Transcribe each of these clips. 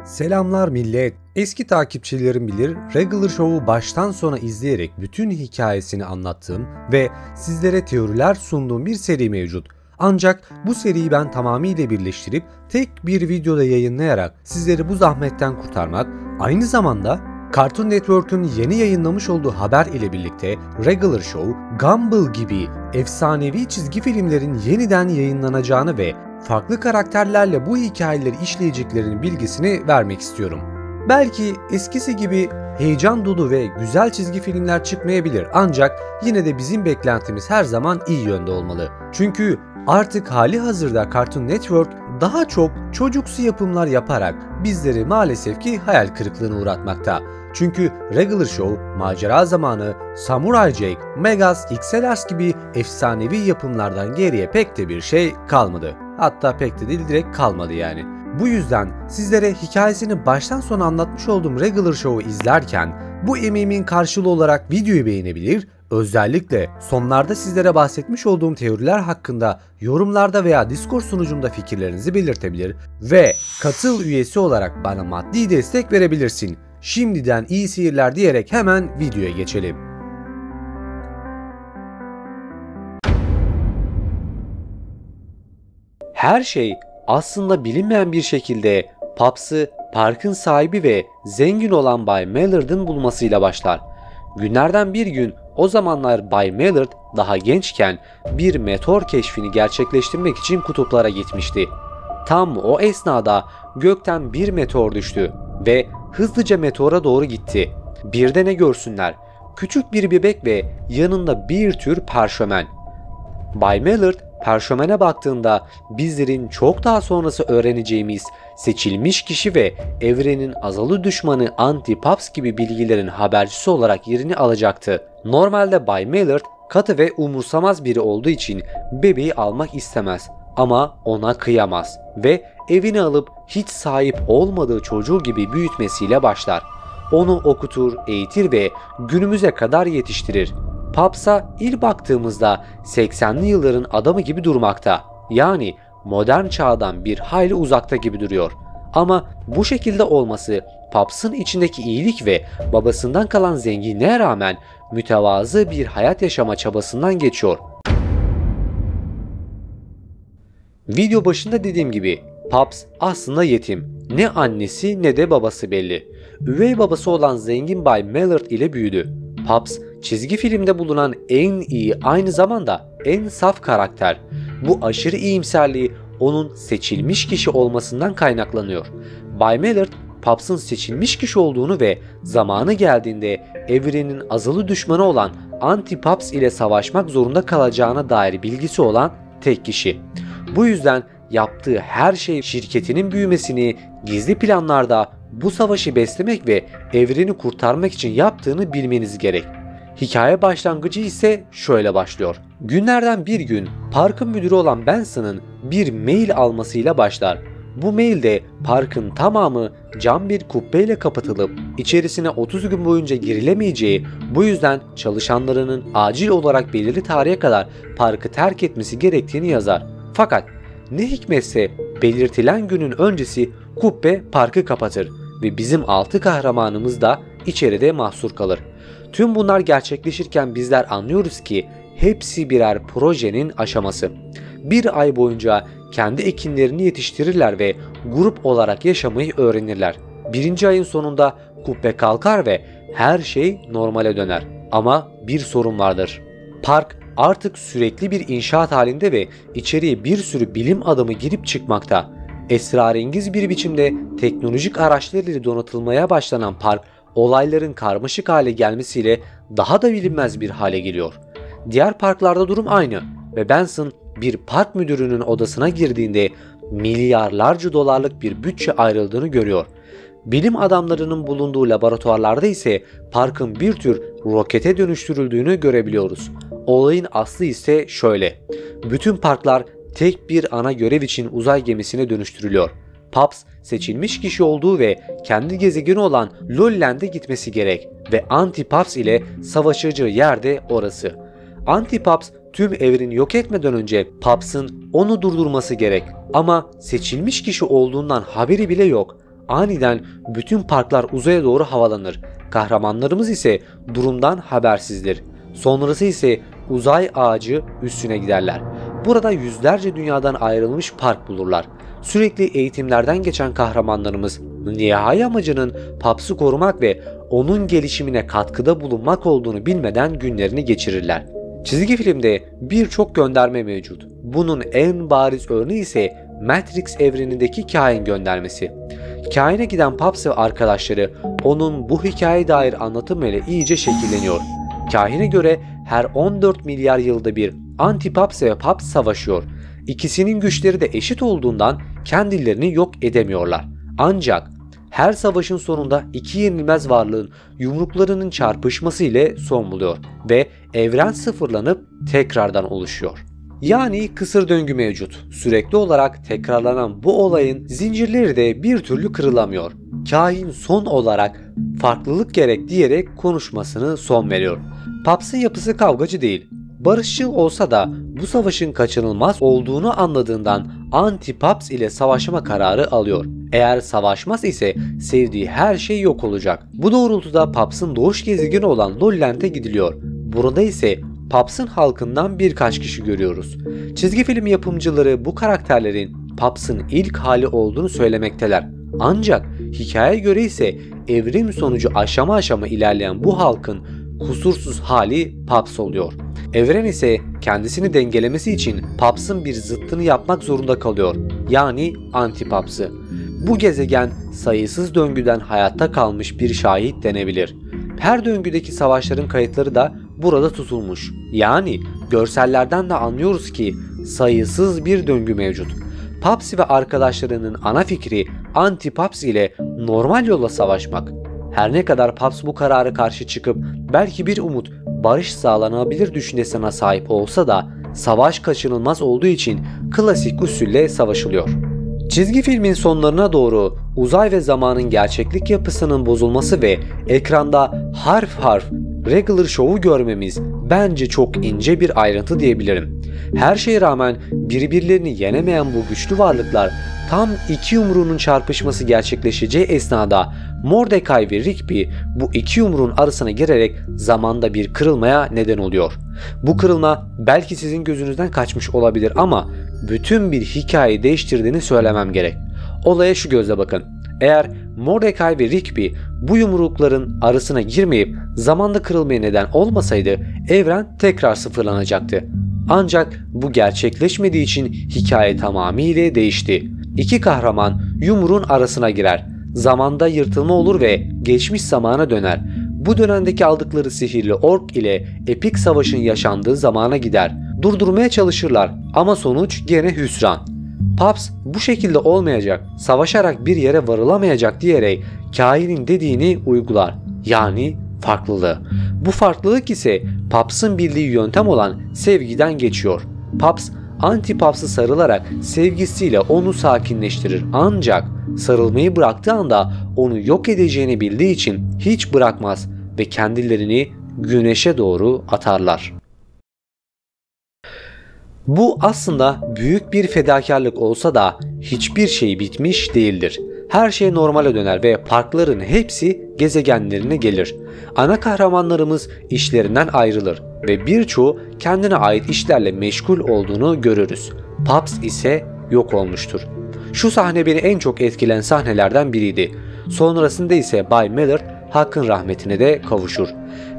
Selamlar millet. Eski takipçilerim bilir, Regular Show'u baştan sona izleyerek bütün hikayesini anlattığım ve sizlere teoriler sunduğum bir seri mevcut. Ancak bu seriyi ben tamamıyla birleştirip tek bir videoda yayınlayarak sizleri bu zahmetten kurtarmak, aynı zamanda Cartoon Network'ün yeni yayınlamış olduğu haber ile birlikte Regular Show, Gumball gibi efsanevi çizgi filmlerin yeniden yayınlanacağını ve farklı karakterlerle bu hikayeleri işleyeceklerinin bilgisini vermek istiyorum. Belki eskisi gibi heyecan dolu ve güzel çizgi filmler çıkmayabilir, ancak yine de bizim beklentimiz her zaman iyi yönde olmalı. Çünkü artık hali hazırda Cartoon Network daha çok çocuksu yapımlar yaparak bizleri maalesef ki hayal kırıklığına uğratmakta. Çünkü Regular Show, Macera Zamanı, Samurai Jack, Megas, XLR gibi efsanevi yapımlardan geriye pek de bir şey kalmadı. Hatta pek de değil, direkt kalmadı yani. Bu yüzden sizlere hikayesini baştan sona anlatmış olduğum Regular Show'u izlerken bu emeğimin karşılığı olarak videoyu beğenebilir, özellikle sonlarda sizlere bahsetmiş olduğum teoriler hakkında yorumlarda veya Discord sunucumda fikirlerinizi belirtebilir ve katıl üyesi olarak bana maddi destek verebilirsin. Şimdiden iyi seyirler diyerek hemen videoya geçelim. Her şey aslında bilinmeyen bir şekilde Pops'ı parkın sahibi ve zengin olan Bay Mallard'ın bulmasıyla başlar. Günlerden bir gün, o zamanlar Bay Mallard daha gençken bir meteor keşfini gerçekleştirmek için kutuplara gitmişti. Tam o esnada gökten bir meteor düştü ve hızlıca meteora doğru gitti. Bir de ne görsünler? Küçük bir bebek ve yanında bir tür parşömen. Bay Mallard parşömene baktığında bizlerin çok daha sonrası öğreneceğimiz seçilmiş kişi ve evrenin azılı düşmanı Anti-Pops gibi bilgilerin habercisi olarak yerini alacaktı. Normalde Bay Mallard katı ve umursamaz biri olduğu için bebeği almak istemez ama ona kıyamaz ve evine alıp hiç sahip olmadığı çocuğu gibi büyütmesiyle başlar. Onu okutur, eğitir ve günümüze kadar yetiştirir. Pops'a ilk baktığımızda 80'li yılların adamı gibi durmakta. Yani modern çağdan bir hayli uzakta gibi duruyor. Ama bu şekilde olması Pops'ın içindeki iyilik ve babasından kalan zenginliğe rağmen mütevazı bir hayat yaşama çabasından geçiyor. Video başında dediğim gibi Pops aslında yetim. Ne annesi ne de babası belli. Üvey babası olan zengin Bay Mallard ile büyüdü. Pops çizgi filmde bulunan en iyi, aynı zamanda en saf karakter. Bu aşırı iyimserliği onun seçilmiş kişi olmasından kaynaklanıyor. Bay Mallard, Pops'ın seçilmiş kişi olduğunu ve zamanı geldiğinde evrenin azılı düşmanı olan Anti-Pops ile savaşmak zorunda kalacağına dair bilgisi olan tek kişi. Bu yüzden yaptığı her şey şirketinin büyümesini, gizli planlarda bu savaşı beslemek ve evreni kurtarmak için yaptığını bilmeniz gerek. Hikaye başlangıcı ise şöyle başlıyor. Günlerden bir gün parkın müdürü olan Benson'ın bir mail almasıyla başlar. Bu mailde parkın tamamı cam bir kubbeyle kapatılıp içerisine 30 gün boyunca girilemeyeceği, bu yüzden çalışanlarının acil olarak belirli tarihe kadar parkı terk etmesi gerektiğini yazar. Fakat ne hikmetse belirtilen günün öncesi kubbe parkı kapatır ve bizim 6 kahramanımız da içeride mahsur kalır. Tüm bunlar gerçekleşirken bizler anlıyoruz ki hepsi birer projenin aşaması. Bir ay boyunca kendi ekinlerini yetiştirirler ve grup olarak yaşamayı öğrenirler. Birinci ayın sonunda kubbe kalkar ve her şey normale döner. Ama bir sorun vardır. Park artık sürekli bir inşaat halinde ve içeriye bir sürü bilim adamı girip çıkmakta. Esrarengiz bir biçimde teknolojik araçlar ile donatılmaya başlanan park, olayların karmaşık hale gelmesiyle daha da bilinmez bir hale geliyor. Diğer parklarda durum aynı ve Benson bir park müdürünün odasına girdiğinde milyarlarca dolarlık bir bütçe ayrıldığını görüyor. Bilim adamlarının bulunduğu laboratuvarlarda ise parkın bir tür rokete dönüştürüldüğünü görebiliyoruz. Olayın aslı ise şöyle. Bütün parklar tek bir ana görev için uzay gemisine dönüştürülüyor. Pops seçilmiş kişi olduğu ve kendi gezegeni olan Lolland'e gitmesi gerek ve Anti-Pops ile savaşacağı yer de orası. Anti-Pops tüm evreni yok etmeden önce Pops'ın onu durdurması gerek ama seçilmiş kişi olduğundan haberi bile yok. aniden bütün parklar uzaya doğru havalanır. Kahramanlarımız ise durumdan habersizdir. Sonrası ise uzay ağacı üstüne giderler. Burada yüzlerce dünyadan ayrılmış park bulurlar. Sürekli eğitimlerden geçen kahramanlarımız nihai amacının Paps'ı korumak ve onun gelişimine katkıda bulunmak olduğunu bilmeden günlerini geçirirler. Çizgi filmde birçok gönderme mevcut. Bunun en bariz örneği ise Matrix evrenindeki kain göndermesi. Kain'e giden Paps ve arkadaşları onun bu hikayeye dair anlatımıyla iyice şekilleniyor. Kain'e göre her 14 milyar yılda bir Anti-Paps ve Paps savaşıyor. İkisinin güçleri de eşit olduğundan kendilerini yok edemiyorlar. Ancak her savaşın sonunda iki yenilmez varlığın yumruklarının çarpışması ile son buluyor ve evren sıfırlanıp tekrardan oluşuyor. Yani kısır döngü mevcut. Sürekli olarak tekrarlanan bu olayın zincirleri de bir türlü kırılamıyor. Kain son olarak farklılık gerek diyerek konuşmasını son veriyor. Paps'ın yapısı kavgacı değil. Barışçıl olsa da bu savaşın kaçınılmaz olduğunu anladığından Anti-Paps ile savaşma kararı alıyor. Eğer savaşmaz ise sevdiği her şey yok olacak. Bu doğrultuda Paps'ın doğuş gezegeni olan Lollent'e gidiliyor. Burada ise Paps'ın halkından birkaç kişi görüyoruz. Çizgi film yapımcıları bu karakterlerin Paps'ın ilk hali olduğunu söylemekteler. Ancak hikayeye göre ise evrim sonucu aşama aşama ilerleyen bu halkın kusursuz hali Paps oluyor. Evren ise kendisini dengelemesi için Paps'ın bir zıttını yapmak zorunda kalıyor. Yani Anti-Paps'ı. Bu gezegen sayısız döngüden hayatta kalmış bir şahit denebilir. Her döngüdeki savaşların kayıtları da burada tutulmuş. Yani görsellerden de anlıyoruz ki sayısız bir döngü mevcut. Paps ve arkadaşlarının ana fikri Anti-Paps ile normal yolla savaşmak. Her ne kadar Paps bu kararı karşı çıkıp belki bir umut barış sağlanabilir düşüncesine sahip olsa da savaş kaçınılmaz olduğu için klasik usulle savaşılıyor. Çizgi filmin sonlarına doğru uzay ve zamanın gerçeklik yapısının bozulması ve ekranda harf harf Regular Show'u görmemiz bence çok ince bir ayrıntı diyebilirim. Her şeye rağmen birbirlerini yenemeyen bu güçlü varlıklar tam iki yumruğunun çarpışması gerçekleşeceği esnada Mordecai ve Rigby bu iki yumruğun arasına girerek zamanda bir kırılmaya neden oluyor. Bu kırılma belki sizin gözünüzden kaçmış olabilir ama bütün bir hikayeyi değiştirdiğini söylemem gerek. Olaya şu gözle bakın. Eğer Mordecai ve Rigby bu yumrukların arasına girmeyip zamanda kırılmaya neden olmasaydı evren tekrar sıfırlanacaktı. Ancak bu gerçekleşmediği için hikaye tamamıyla değişti. İki kahraman yumruğun arasına girer. Zamanda yırtılma olur ve geçmiş zamana döner. Bu dönemdeki aldıkları sihirli ork ile epik savaşın yaşandığı zamana gider. Durdurmaya çalışırlar ama sonuç gene hüsran. Paps bu şekilde olmayacak, savaşarak bir yere varılamayacak diyerek kainin dediğini uygular. Yani farklılığı. Bu farklılık ise Paps'ın bildiği yöntem olan sevgiden geçiyor. Paps Anti-Paps'ı sarılarak sevgisiyle onu sakinleştirir ancak sarılmayı bıraktığı anda onu yok edeceğini bildiği için hiç bırakmaz ve kendilerini güneşe doğru atarlar. Bu aslında büyük bir fedakarlık olsa da hiçbir şey bitmiş değildir. Her şey normale döner ve parkların hepsi gezegenlerine gelir. Ana kahramanlarımız işlerinden ayrılır ve birçoğu kendine ait işlerle meşgul olduğunu görürüz. Paps ise yok olmuştur. Şu sahne beni en çok etkilen sahnelerden biriydi. Sonrasında ise Bay Mallard hakkın rahmetine de kavuşur.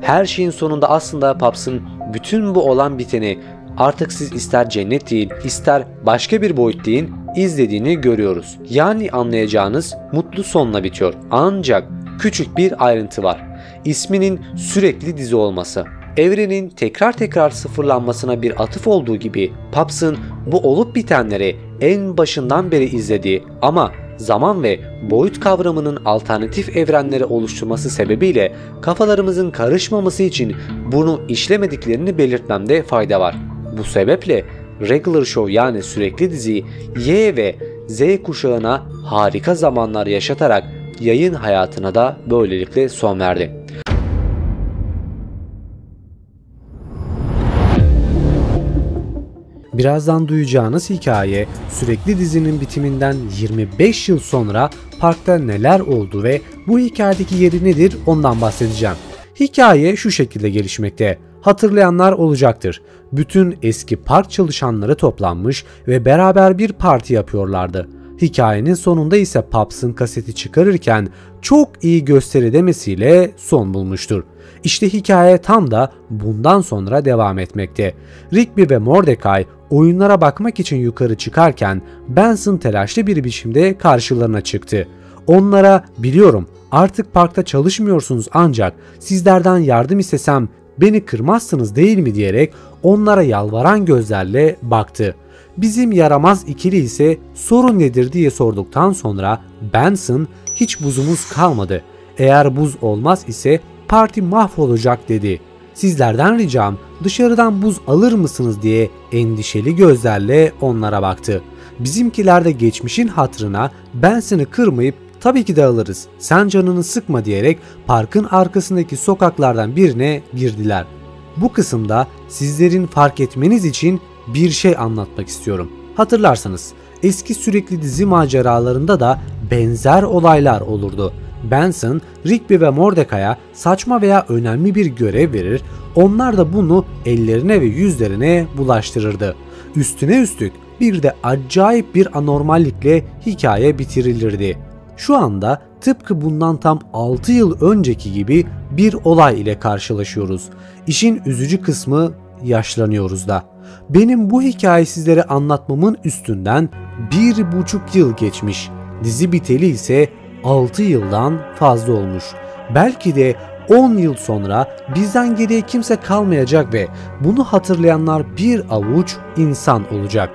Her şeyin sonunda aslında Paps'ın bütün bu olan biteni artık siz ister cennet deyin ister başka bir boyut deyin izlediğini görüyoruz. Yani anlayacağınız mutlu sonla bitiyor. Ancak küçük bir ayrıntı var. İsminin sürekli dizi olması. Evrenin tekrar tekrar sıfırlanmasına bir atıf olduğu gibi Paps'ın bu olup bitenleri en başından beri izlediği ama zaman ve boyut kavramının alternatif evrenleri oluşturması sebebiyle kafalarımızın karışmaması için bunu işlemediklerini belirtmemde fayda var. Bu sebeple Regular Show yani sürekli diziyi Y ve Z kuşağına harika zamanlar yaşatarak yayın hayatına da böylelikle son verdi. Birazdan duyacağınız hikaye sürekli dizinin bitiminden 25 yıl sonra parkta neler oldu ve bu hikayedeki yeri nedir ondan bahsedeceğim. Hikaye şu şekilde gelişmekte. Hatırlayanlar olacaktır. Bütün eski park çalışanları toplanmış ve beraber bir parti yapıyorlardı. Hikayenin sonunda ise Pubbs'ın kaseti çıkarırken çok iyi gösteri demesiyle son bulmuştur. İşte hikaye tam da bundan sonra devam etmekte. Rigby ve Mordecai oyunlara bakmak için yukarı çıkarken Benson telaşlı bir biçimde karşılarına çıktı. Onlara "Biliyorum, artık parkta çalışmıyorsunuz ancak sizlerden yardım istesem beni kırmazsınız değil mi?" diyerek onlara yalvaran gözlerle baktı. Bizim yaramaz ikili ise sorun nedir diye sorduktan sonra Benson "Hiç buzumuz kalmadı. Eğer buz olmaz ise parti mahvolacak" dedi. "Sizlerden ricam dışarıdan buz alır mısınız?" diye endişeli gözlerle onlara baktı. Bizimkiler de geçmişin hatırına Benson'ı kırmayıp "Tabii ki de alırız, sen canını sıkma" diyerek parkın arkasındaki sokaklardan birine girdiler. Bu kısımda sizlerin fark etmeniz için bir şey anlatmak istiyorum. Hatırlarsanız eski sürekli dizi maceralarında da benzer olaylar olurdu. Benson, Rigby ve Mordecai'ye saçma veya önemli bir görev verir, onlar da bunu ellerine ve yüzlerine bulaştırırdı. Üstüne üstlük bir de acayip bir anormallikle hikaye bitirilirdi. Şu anda tıpkı bundan tam 6 yıl önceki gibi bir olay ile karşılaşıyoruz. İşin üzücü kısmı yaşlanıyoruz da. Benim bu hikayeyi sizlere anlatmamın üstünden 1,5 yıl geçmiş. Dizi biteli ise 6 yıldan fazla olmuş. Belki de 10 yıl sonra bizden geriye kimse kalmayacak ve bunu hatırlayanlar bir avuç insan olacak.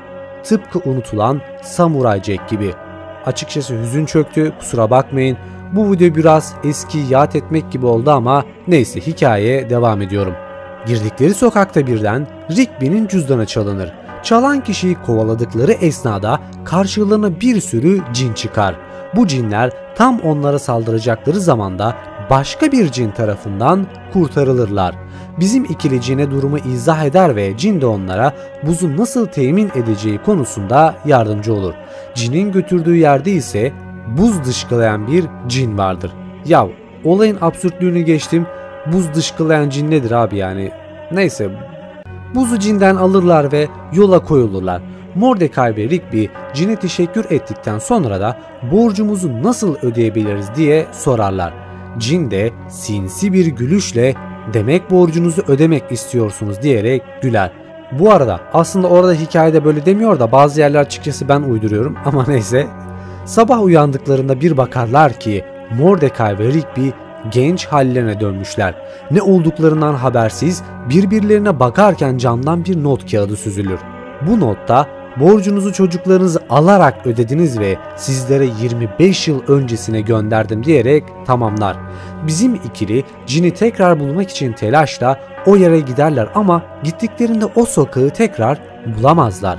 Tıpkı unutulan Samuray Jack gibi. Açıkçası hüzün çöktü, kusura bakmayın. Bu video biraz eski yad etmek gibi oldu ama neyse, hikayeye devam ediyorum. Girdikleri sokakta birden Rigby'nin cüzdanı çalınır. Çalan kişiyi kovaladıkları esnada karşılarına bir sürü cin çıkar. Bu cinler tam onlara saldıracakları zamanda başka bir cin tarafından kurtarılırlar. Bizim ikili cine durumu izah eder ve cin de onlara buzu nasıl temin edeceği konusunda yardımcı olur. Cinin götürdüğü yerde ise buz dışkılayan bir cin vardır. Yav, olayın absürtlüğünü geçtim. Buz dışkılayan cin nedir abi yani? Neyse. Buzu cinden alırlar ve yola koyulurlar. Mordecai ve Rigby cine teşekkür ettikten sonra da borcumuzu nasıl ödeyebiliriz diye sorarlar. Cin de sinsi bir gülüşle "Demek borcunuzu ödemek istiyorsunuz" diyerek güler. Bu arada aslında orada hikayede böyle demiyor da bazı yerler açıkçası ben uyduruyorum ama neyse. Sabah uyandıklarında bir bakarlar ki Mordecai ve Rigby genç hallerine dönmüşler. Ne olduklarından habersiz birbirlerine bakarken camdan bir not kağıdı süzülür. Bu notta "Borcunuzu çocuklarınızı alarak ödediniz ve sizlere 25 yıl öncesine gönderdim" diyerek tamamlar. Bizim ikili cini tekrar bulmak için telaşla o yere giderler ama gittiklerinde o sokağı tekrar bulamazlar.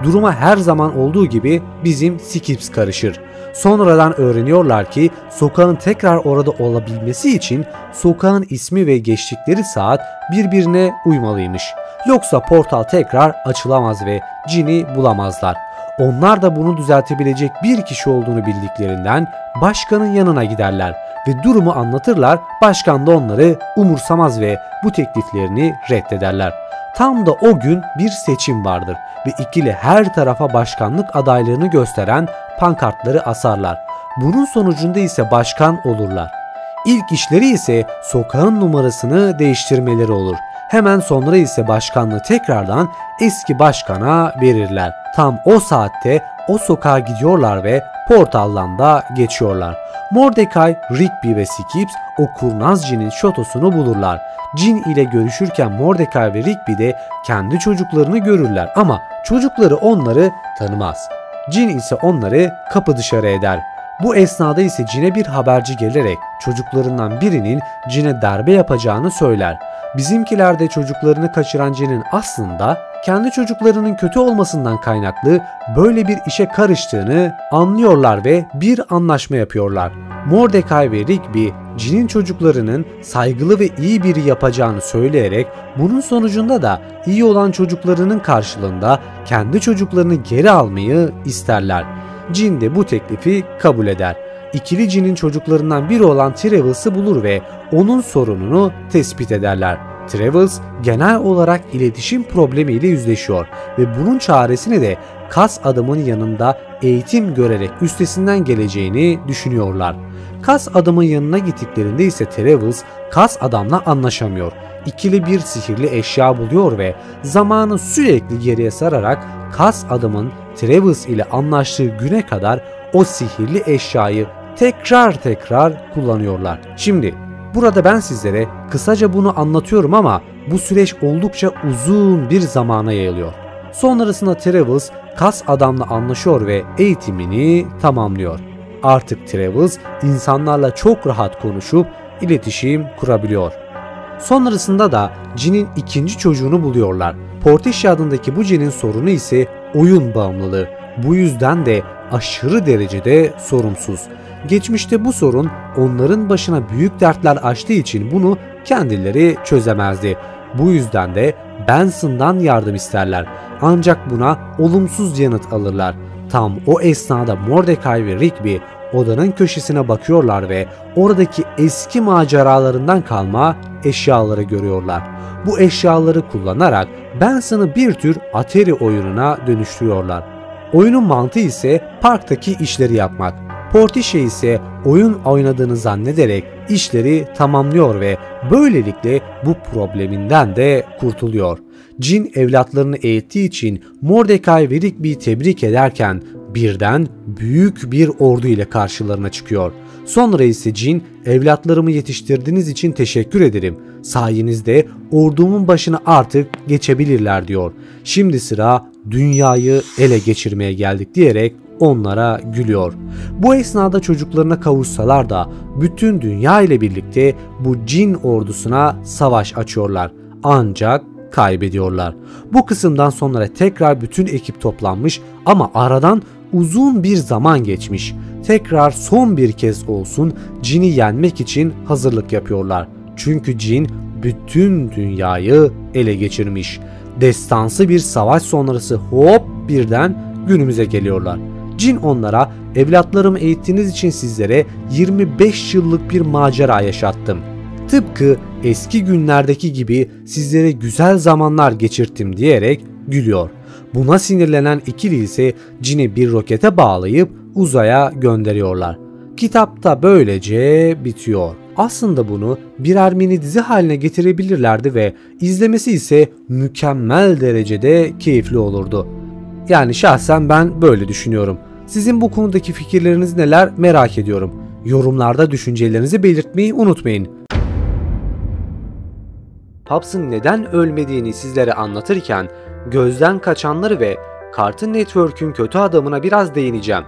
Duruma her zaman olduğu gibi bizim Skips karışır. Sonradan öğreniyorlar ki sokağın tekrar orada olabilmesi için sokağın ismi ve geçtikleri saat birbirine uymalıymış. Yoksa portal tekrar açılamaz ve cini bulamazlar. Onlar da bunu düzeltebilecek bir kişi olduğunu bildiklerinden başkanın yanına giderler ve durumu anlatırlar. Başkan da onları umursamaz ve bu tekliflerini reddederler. Tam da o gün bir seçim vardır ve ikili her tarafa başkanlık adaylığını gösteren pankartları asarlar. Bunun sonucunda ise başkan olurlar. İlk işleri ise sokağın numarasını değiştirmeleri olur. Hemen sonra ise başkanlığı tekrardan eski başkana verirler. Tam o saatte o sokağa gidiyorlar ve portaldan da geçiyorlar. Mordecai, Rigby ve Skips o kurnaz cinin şatosunu bulurlar. Cin ile görüşürken Mordecai ve Rigby de kendi çocuklarını görürler ama çocukları onları tanımaz. Cin ise onları kapı dışarı eder. Bu esnada ise cine bir haberci gelerek çocuklarından birinin cine darbe yapacağını söyler. Bizimkiler de çocuklarını kaçıran cinin aslında kendi çocuklarının kötü olmasından kaynaklı böyle bir işe karıştığını anlıyorlar ve bir anlaşma yapıyorlar. Mordecai ve Rigby, Jin'in çocuklarının saygılı ve iyi biri yapacağını söyleyerek bunun sonucunda da iyi olan çocuklarının karşılığında kendi çocuklarını geri almayı isterler. Jin de bu teklifi kabul eder. İkili Jin'in çocuklarından biri olan Travis'i bulur ve onun sorununu tespit ederler. Travis genel olarak iletişim problemiyle yüzleşiyor ve bunun çaresini de kas adamın yanında eğitim görerek üstesinden geleceğini düşünüyorlar. Kas adamın yanına gittiklerinde ise Travis kas adamla anlaşamıyor. İkili bir sihirli eşya buluyor ve zamanı sürekli geriye sararak kas adamın Travis ile anlaştığı güne kadar o sihirli eşyayı tekrar kullanıyorlar. Şimdi burada ben sizlere kısaca bunu anlatıyorum ama bu süreç oldukça uzun bir zamana yayılıyor. Sonrasında Travis kas adamla anlaşıyor ve eğitimini tamamlıyor. Artık Travis insanlarla çok rahat konuşup iletişim kurabiliyor. Sonrasında da Jin'in ikinci çocuğunu buluyorlar. Portia adındaki bu Jin'in sorunu ise oyun bağımlılığı. Bu yüzden de aşırı derecede sorumsuz. Geçmişte bu sorun onların başına büyük dertler açtığı için bunu kendileri çözemezdi. Bu yüzden de Benson'dan yardım isterler. Ancak buna olumsuz yanıt alırlar. Tam o esnada Mordecai ve Rigby odanın köşesine bakıyorlar ve oradaki eski maceralarından kalma eşyaları görüyorlar. Bu eşyaları kullanarak Benson'ı bir tür Atari oyununa dönüştürüyorlar. Oyunun mantığı ise parktaki işleri yapmak. Portia ise oyun oynadığını zannederek işleri tamamlıyor ve böylelikle bu probleminden de kurtuluyor. Jin evlatlarını eğittiği için Mordecai ve Rigby'yi tebrik ederken birden büyük bir ordu ile karşılarına çıkıyor. Sonra ise Jin, evlatlarımı yetiştirdiğiniz için teşekkür ederim. Sayenizde ordumun başına artık geçebilirler diyor. Şimdi sıra dünyayı ele geçirmeye geldik diyerek onlara gülüyor. Bu esnada çocuklarına kavuşsalar da bütün dünya ile birlikte bu Jin ordusuna savaş açıyorlar. Ancak kaybediyorlar. Bu kısımdan sonra tekrar bütün ekip toplanmış ama aradan uzun bir zaman geçmiş. Tekrar son bir kez olsun Jin'i yenmek için hazırlık yapıyorlar. Çünkü Jin bütün dünyayı ele geçirmiş. Destansı bir savaş sonrası hop birden günümüze geliyorlar. Jin onlara evlatlarımı eğittiğiniz için sizlere 25 yıllık bir macera yaşattım. Tıpkı eski günlerdeki gibi sizlere güzel zamanlar geçirttim diyerek gülüyor. Buna sinirlenen ikili ise Jin'i bir rokete bağlayıp uzaya gönderiyorlar. Kitap da böylece bitiyor. Aslında bunu birer mini dizi haline getirebilirlerdi ve izlemesi ise mükemmel derecede keyifli olurdu. Yani şahsen ben böyle düşünüyorum. Sizin bu konudaki fikirleriniz neler merak ediyorum. Yorumlarda düşüncelerinizi belirtmeyi unutmayın. Pubbs'ın neden ölmediğini sizlere anlatırken gözden kaçanları ve Cartoon Network'ün kötü adamına biraz değineceğim.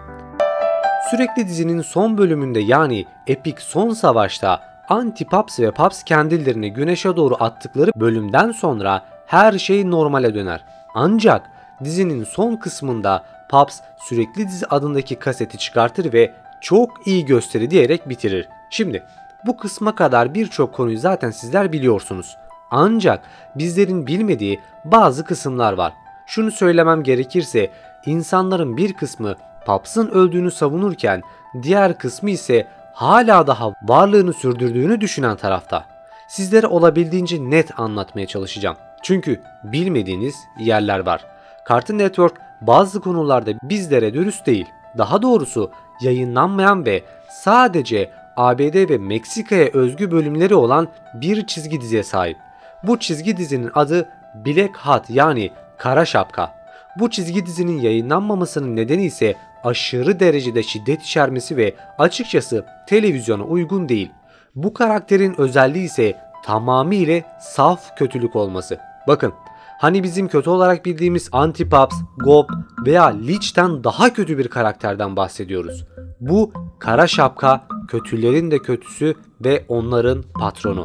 Sürekli dizinin son bölümünde yani epik son savaşta Anti-Pubbs ve Pubbs kendilerini güneşe doğru attıkları bölümden sonra her şey normale döner. Ancak dizinin son kısmında Pubbs sürekli dizi adındaki kaseti çıkartır ve çok iyi gösteri diyerek bitirir. Şimdi bu kısma kadar birçok konuyu zaten sizler biliyorsunuz. Ancak bizlerin bilmediği bazı kısımlar var. Şunu söylemem gerekirse insanların bir kısmı Pubbs'ın öldüğünü savunurken diğer kısmı ise hala daha varlığını sürdürdüğünü düşünen tarafta. Sizlere olabildiğince net anlatmaya çalışacağım. Çünkü bilmediğiniz yerler var. Cartoon Network bazı konularda bizlere dürüst değil. Daha doğrusu yayınlanmayan ve sadece ABD ve Meksika'ya özgü bölümleri olan bir çizgi diziye sahip. Bu çizgi dizinin adı Black Hat yani Kara Şapka. Bu çizgi dizinin yayınlanmamasının nedeni ise aşırı derecede şiddet içermesi ve açıkçası televizyona uygun değil. Bu karakterin özelliği ise tamamıyla saf kötülük olması. Bakın, hani bizim kötü olarak bildiğimiz Anti-Pubbs, Gob veya Leech'ten daha kötü bir karakterden bahsediyoruz. Bu Kara Şapka kötülerin de kötüsü ve onların patronu.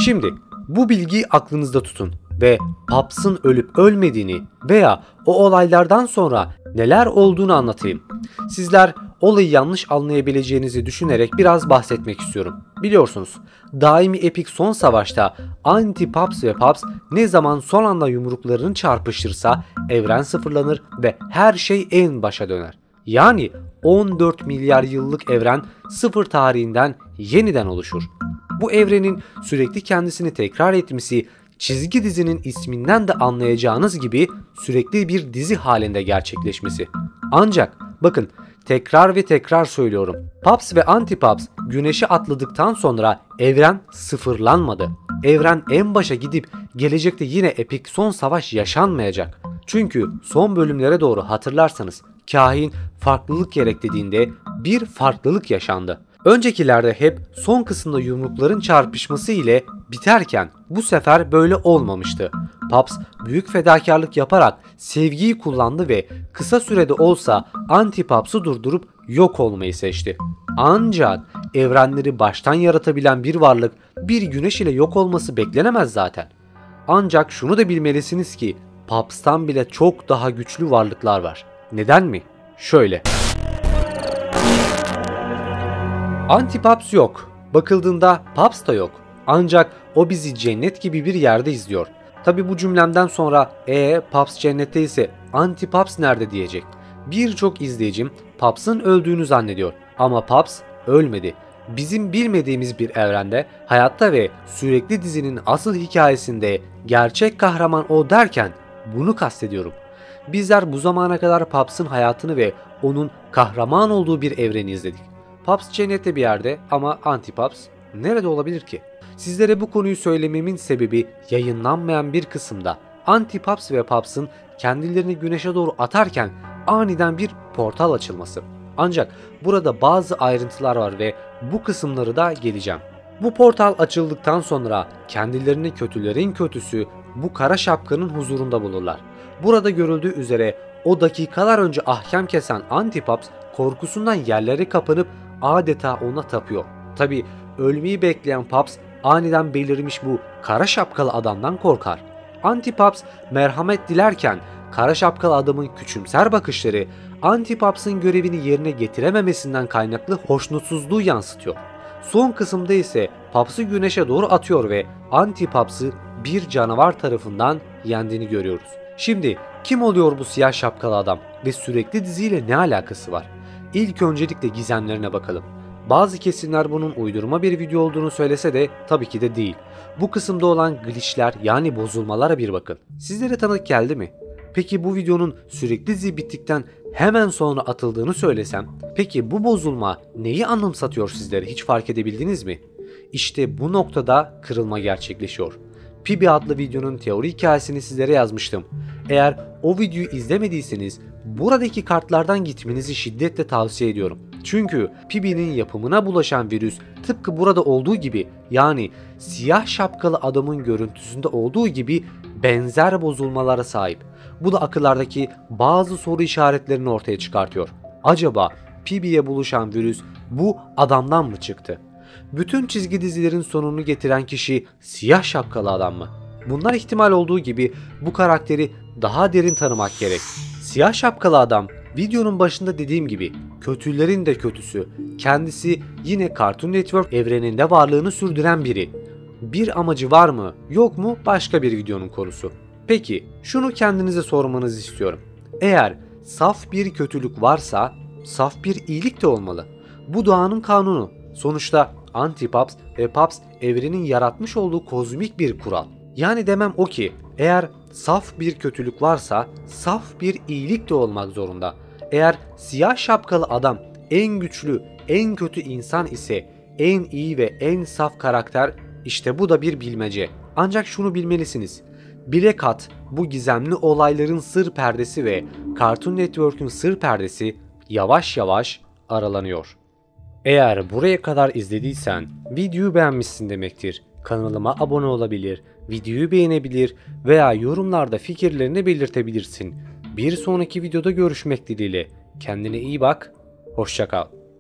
Şimdi bu bilgiyi aklınızda tutun ve Pubbs'ın ölüp ölmediğini veya O olaylardan sonra neler olduğunu anlatayım. Sizler olayı yanlış anlayabileceğinizi düşünerek biraz bahsetmek istiyorum. Biliyorsunuz, daimi epik son savaşta Anti-Paps ve Paps ne zaman son anda yumruklarını çarpışırsa evren sıfırlanır ve her şey en başa döner. Yani 14 milyar yıllık evren sıfır tarihinden yeniden oluşur. Bu evrenin sürekli kendisini tekrar etmesi, çizgi dizinin isminden de anlayacağınız gibi sürekli bir dizi halinde gerçekleşmesi. Ancak bakın, tekrar ve tekrar söylüyorum. Paps ve Anti-Paps güneşi atladıktan sonra evren sıfırlanmadı. Evren en başa gidip gelecekte yine epik son savaş yaşanmayacak. Çünkü son bölümlere doğru hatırlarsanız kahin farklılık gerek dediğinde bir farklılık yaşandı. Öncekilerde hep son kısımda yumrukların çarpışması ile biterken bu sefer böyle olmamıştı. Paps büyük fedakarlık yaparak sevgiyi kullandı ve kısa sürede olsa Anti-Paps'ı durdurup yok olmayı seçti. Ancak evrenleri baştan yaratabilen bir varlık bir güneş ile yok olması beklenemez zaten. Ancak şunu da bilmelisiniz ki Paps'tan bile çok daha güçlü varlıklar var. Neden mi? Şöyle. Anti-Paps yok. Bakıldığında Paps da yok. Ancak o bizi cennet gibi bir yerde izliyor. Tabi bu cümlemden sonra Paps cennette ise Anti-Paps nerede diyecek. Birçok izleyicim Paps'ın öldüğünü zannediyor. Ama Paps ölmedi. Bizim bilmediğimiz bir evrende hayatta ve sürekli dizinin asıl hikayesinde gerçek kahraman o derken bunu kastediyorum. Bizler bu zamana kadar Paps'ın hayatını ve onun kahraman olduğu bir evreni izledik. Paps cennette bir yerde ama Anti-Paps nerede olabilir ki? Sizlere bu konuyu söylememin sebebi yayınlanmayan bir kısımda Anti-Paps ve Paps'ın kendilerini güneşe doğru atarken aniden bir portal açılması. Ancak burada bazı ayrıntılar var ve bu kısımları da geleceğim. Bu portal açıldıktan sonra kendilerini kötülerin kötüsü bu kara şapkanın huzurunda bulurlar. Burada görüldüğü üzere o dakikalar önce ahkam kesen Anti-Paps korkusundan yerlere kapanıp adeta ona tapıyor. Tabi ölmeyi bekleyen Paps aniden belirmiş bu kara şapkalı adamdan korkar. Anti-Paps merhamet dilerken kara şapkalı adamın küçümser bakışları Anti-Paps'ın görevini yerine getirememesinden kaynaklı hoşnutsuzluğu yansıtıyor. Son kısımda ise Paps'ı güneşe doğru atıyor ve Anti-Paps'ı bir canavar tarafından yendiğini görüyoruz. Şimdi kim oluyor bu siyah şapkalı adam ve sürekli diziyle ne alakası var? İlk öncelikle gizemlerine bakalım. Bazı kesimler bunun uydurma bir video olduğunu söylese de tabii ki de değil. Bu kısımda olan glitchler yani bozulmalara bir bakın. Sizlere tanıdık geldi mi? Peki bu videonun sürekli dizi bittikten hemen sonra atıldığını söylesem, peki bu bozulma neyi anımsatıyor sizlere, hiç fark edebildiniz mi? İşte bu noktada kırılma gerçekleşiyor. Pibi adlı videonun teori hikayesini sizlere yazmıştım. Eğer o videoyu izlemediyseniz buradaki kartlardan gitmenizi şiddetle tavsiye ediyorum. Çünkü Pibi'nin yapımına bulaşan virüs tıpkı burada olduğu gibi, yani siyah şapkalı adamın görüntüsünde olduğu gibi benzer bozulmalara sahip. Bu da akıllardaki bazı soru işaretlerini ortaya çıkartıyor. Acaba Pibi'ye buluşan virüs bu adamdan mı çıktı? Bütün çizgi dizilerin sonunu getiren kişi siyah şapkalı adam mı? Bunlar ihtimal olduğu gibi bu karakteri daha derin tanımak gerek. Siyah şapkalı adam, videonun başında dediğim gibi kötülerin de kötüsü, kendisi yine Cartoon Network evreninde varlığını sürdüren biri. Bir amacı var mı yok mu başka bir videonun konusu. Peki şunu kendinize sormanızı istiyorum. Eğer saf bir kötülük varsa saf bir iyilik de olmalı. Bu doğanın kanunu. Sonuçta Anti-Paps ve Paps evrenin yaratmış olduğu kozmik bir kural. Yani demem o ki eğer saf bir kötülük varsa saf bir iyilik de olmak zorunda. Eğer siyah şapkalı adam en güçlü, en kötü insan ise en iyi ve en saf karakter, işte bu da bir bilmece. Ancak şunu bilmelisiniz. Black Hat bu gizemli olayların sır perdesi ve Cartoon Network'ün sır perdesi yavaş yavaş aralanıyor. Eğer buraya kadar izlediysen videoyu beğenmişsin demektir. Kanalıma abone olabilir, videoyu beğenebilir veya yorumlarda fikirlerini belirtebilirsin. Bir sonraki videoda görüşmek dileğiyle. Kendine iyi bak, hoşça kal.